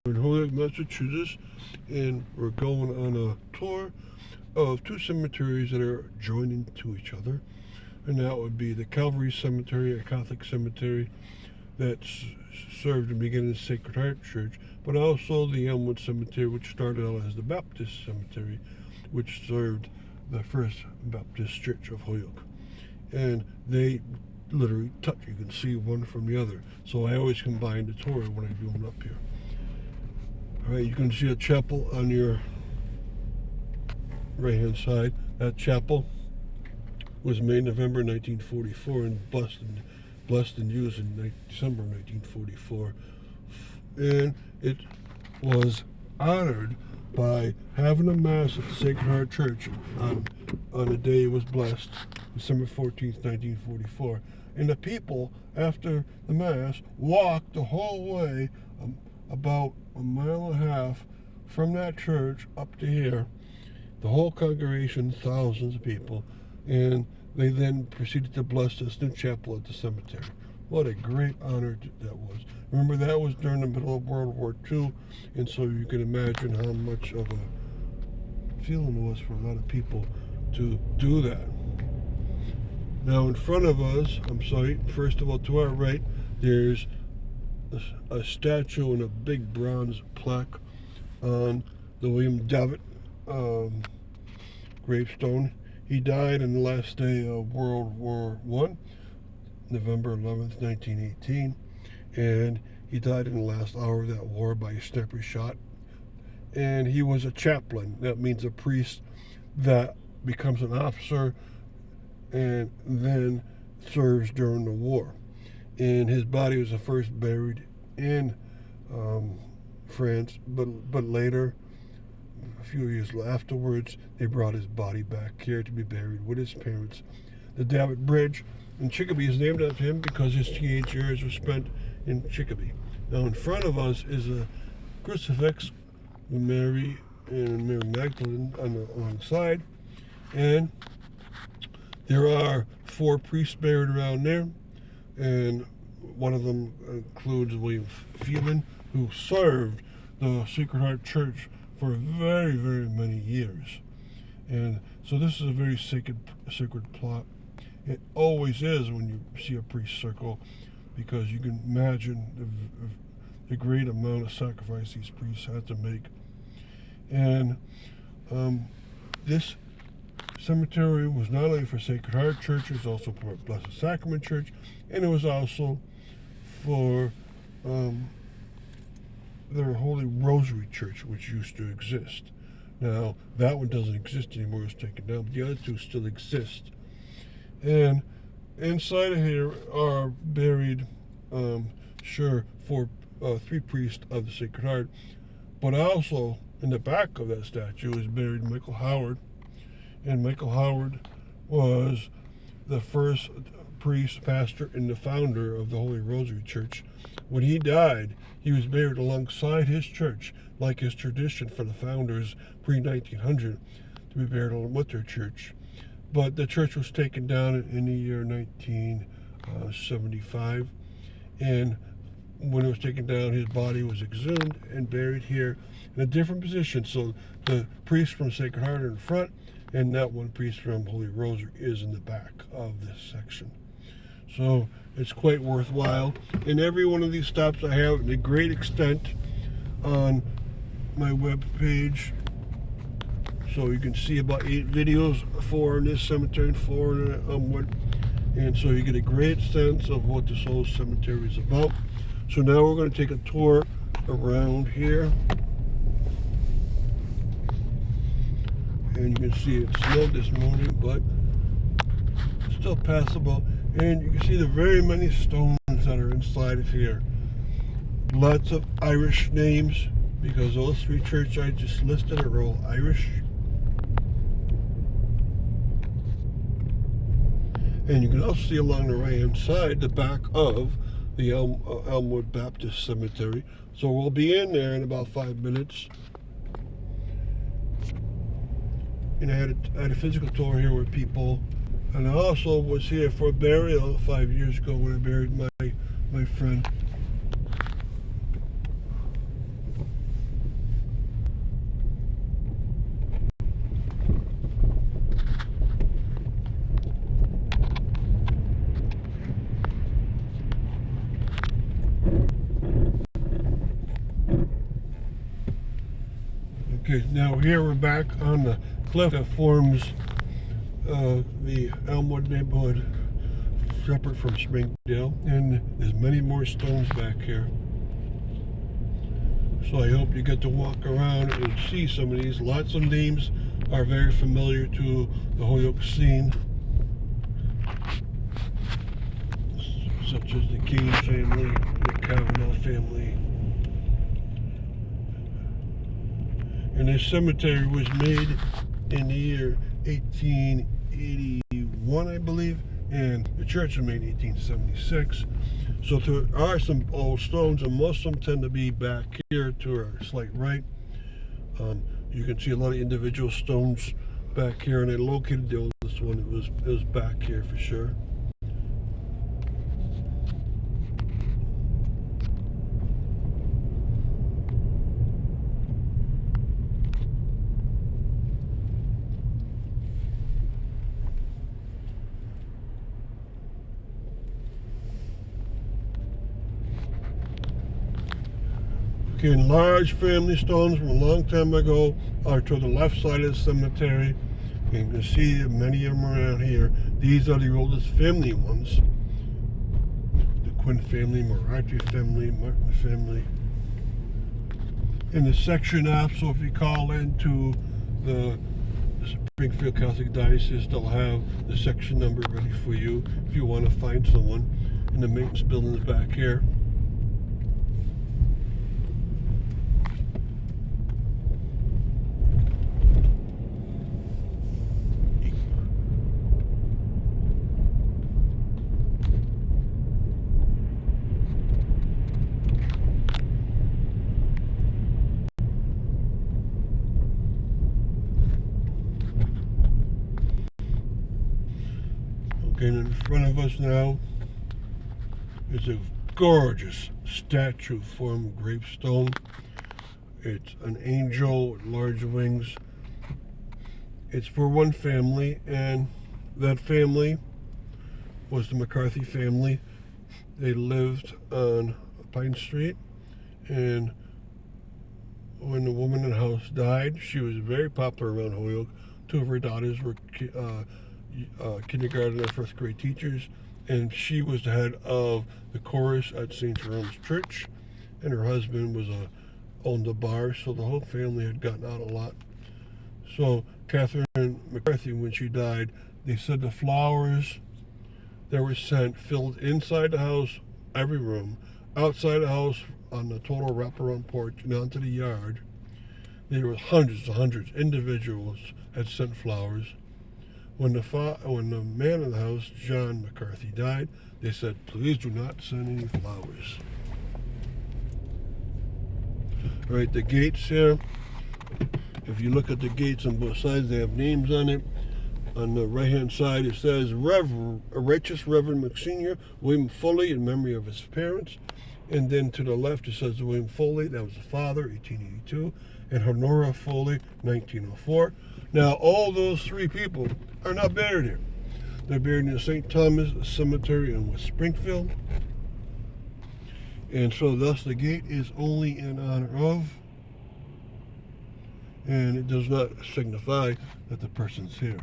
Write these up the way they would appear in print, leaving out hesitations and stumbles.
in Holyoke, Massachusetts, and we're going on a tour of two cemeteries that are joining to each other, and that would be the Calvary Cemetery, a Catholic cemetery that served in the beginning of Sacred Heart Church, but also the Elmwood Cemetery, which started out as the Baptist Cemetery, which served the First Baptist Church of Holyoke. And they literally touch. You can see one from the other. So I always combine the tour when I do them up here. All right, you can see a chapel on your right-hand side. That chapel was made in November 1944 and blessed and used in December 1944. And it was honored by having a mass at the Sacred Heart Church on the day it was blessed, December 14th, 1944. And the people, after the mass, walked the whole way, about a mile and a half from that church up to here. The whole congregation, thousands of people, and they then proceeded to bless this new chapel at the cemetery. What a great honor that was. Remember, that was during the middle of World War II, and so you can imagine how much of a feeling it was for a lot of people to do that. Now in front of us, first of all, to our right, there's a statue and a big bronze plaque on the William Davitt gravestone. He died on the last day of World War I, November 11th, 1918, and he died in the last hour of that war by a sniper shot. And he was a chaplain. That means a priest that becomes an officer and then serves during the war. And his body was first buried in France, but later, a few years afterwards, they brought his body back here to be buried with his parents. The Davitt Bridge in Chicopee is named after him because his teenage years were spent in Chicopee. Now in front of us is a crucifix with Mary and Mary Magdalene on the side, and there are 4 priests buried around there, and one of them includes William Phelan, who served the Sacred Heart Church for very, very many years. And so this is a very sacred plot. It always is when you see a priest circle, because you can imagine the great amount of sacrifice these priests had to make. And this cemetery was not only for Sacred Heart Church, it was also for Blessed Sacrament Church, and it was also for their Holy Rosary Church, which used to exist. Now, that one doesn't exist anymore, it's taken down, but the other two still exist. And inside of here are buried, 3 priests of the Sacred Heart, but also in the back of that statue is buried Michael Howard. And Michael Howard was the first priest, pastor, and the founder of the Holy Rosary Church. When he died, he was buried alongside his church, like his tradition for the founders pre-1900 to be buried with their church. But the church was taken down in the year 1975, and when it was taken down, his body was exhumed and buried here in a different position. So the priest from Sacred Heart are in front, and that one priest from Holy Rosary is in the back of this section. So it's quite worthwhile. And every one of these stops I have to a great extent on my web page. So you can see about 8 videos, 4 in this cemetery and 4 in Elmwood. And so you get a great sense of what this whole cemetery is about. So now we're going to take a tour around here. And you can see it snowed this morning, but it's still passable. And you can see the very many stones that are inside of here. Lots of Irish names, because those 3 churches I just listed are all Irish. And you can also see along the right-hand side the back of the Elmwood Baptist Cemetery. So we'll be in there in about 5 minutes. And I had a physical tour here with people, and I also was here for a burial 5 years ago when I buried my friend. Okay, now here we're back on the cliff that forms the Elmwood neighborhood, separate from Springdale, and there's many more stones back here. So I hope you get to walk around and see some of these. Lots of names are very familiar to the Holyoke scene, such as the Kane family, the Kavanaugh family. And this cemetery was made in the year 1881, I believe, and the church was made in 1876. So there are some old stones, and most of them tend to be back here to our slight right. You can see a lot of individual stones back here, and I located the oldest one. It was back here for sure. Okay, and large family stones from a long time ago are to the left side of the cemetery. And you can see many of them around here. These are the oldest family ones. The Quinn family, Marathi family, Martin family. In the section off, so if you call into the Springfield Catholic Diocese, they'll have the section number ready for you if you want to find someone. And the maintenance building is back here. Okay, and in front of us now is a gorgeous statue form gravestone. It's an angel with large wings. It's for one family, and that family was the McCarthy family. They lived on Pine Street, and when the woman in the house died, she was very popular around Holyoke. Two of her daughters were kindergarten and first grade teachers, and she was the head of the chorus at St. Jerome's Church, and her husband owned a bar, so the whole family had gotten out a lot. So Catherine McCarthy, when she died, they said the flowers that were sent filled inside the house, every room, outside the house on the total wraparound porch, and onto the yard. There were hundreds individuals had sent flowers. When the man of the house, John McCarthy, died, they said, please do not send any flowers. All right, the gates here, if you look at the gates on both sides, they have names on it. On the right-hand side, it says, Righteous Reverend McSenior William Foley, in memory of his parents. And then to the left, it says William Foley, that was the father, 1882, and Honora Foley, 1904. Now, all those three people are not buried here. They're buried in the St. Thomas Cemetery in West Springfield. And so thus the gate is only in honor of, and it does not signify that the person's here.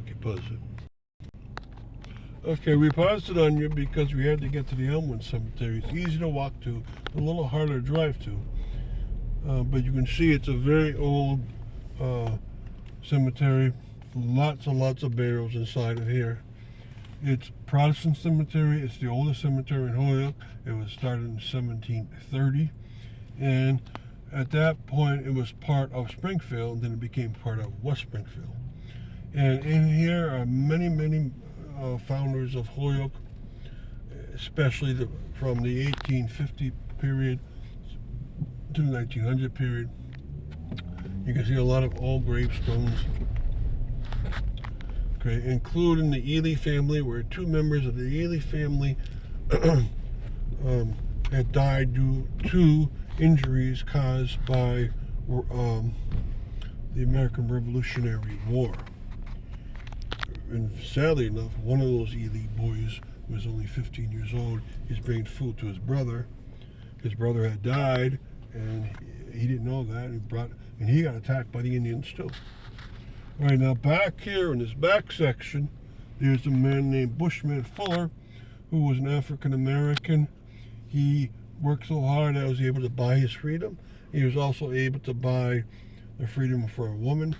Okay, pause it. Okay, we paused it on you because we had to get to the Elmwood Cemetery. It's easy to walk to, a little harder to drive to. But you can see it's a very old cemetery. Lots and lots of burials inside of here. It's Protestant cemetery. It's the oldest cemetery in Holyoke. It was started in 1730. And at that point, it was part of Springfield, and then it became part of West Springfield. And in here are many founders of Holyoke, especially from the 1850 period to the 1900 period. You can see a lot of old gravestones. Okay, including the Ely family, where two members of the Ely family had died due to injuries caused by the American Revolutionary War. And sadly enough, one of those Ely boys was only 15 years old. He's bringing food to his brother. His brother had died, and he didn't know that. And he got attacked by the Indians too. All right, now back here in this back section, there's a man named Bushman Fuller, who was an African American. He worked so hard that he was able to buy his freedom. He was also able to buy the freedom for a woman,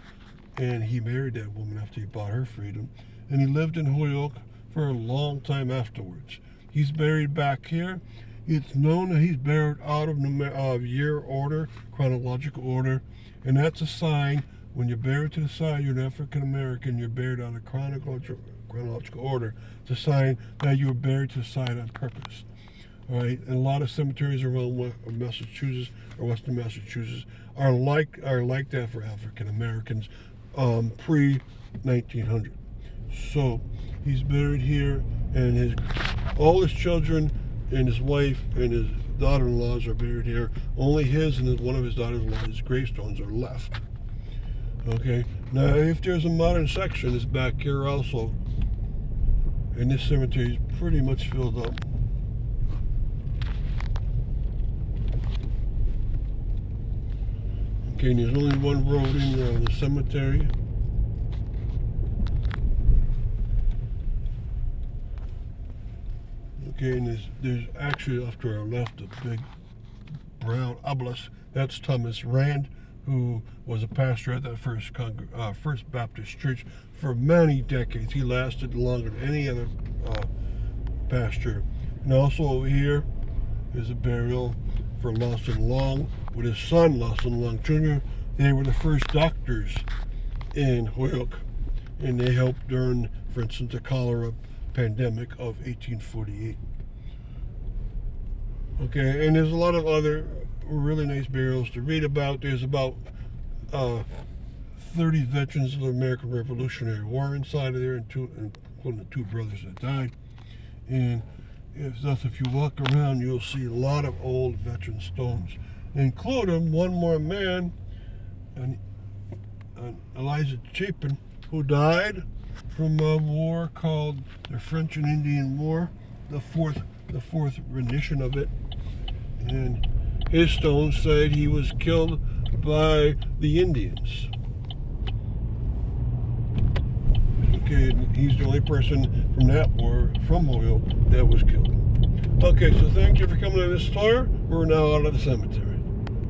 and he married that woman after he bought her freedom. And he lived in Holyoke for a long time afterwards. He's buried back here. It's known that he's buried out of year order, chronological order, and that's a sign. When you're buried to the side, you're an African American, you're buried out of chronological order. It's a sign that you were buried to the side on purpose. All right, and a lot of cemeteries around Massachusetts or Western Massachusetts are like that for African Americans pre-1900. So he's buried here, and all his children and his wife and his daughter-in-laws are buried here. Only his and one of his daughters-in-law's gravestones are left. Okay, now if there's a modern section, it's back here also, and this cemetery is pretty much filled up. Okay, and there's only one road in the cemetery. Okay, and there's actually off to our left a big brown obelisk. That's Thomas Rand, who was a pastor at that First Baptist Church for many decades. He lasted longer than any other pastor. And also over here is a burial for Lawson Long with his son, Lawson Long Jr. They were the first doctors in Holyoke, and they helped during, for instance, the cholera pandemic of 1848. Okay, and there's a lot of other really nice burials to read about. There's about 30 veterans of the American Revolutionary War inside of there, including the two brothers that died. And if you walk around, you'll see a lot of old veteran stones, including one more man, Elijah Chapin, who died from a war called the French and Indian War, the fourth rendition of it. And his stones said he was killed by the Indians. Okay, and he's the only person from that war, from Holyoke, that was killed. Okay, so thank you for coming on this tour. We're now out of the cemetery.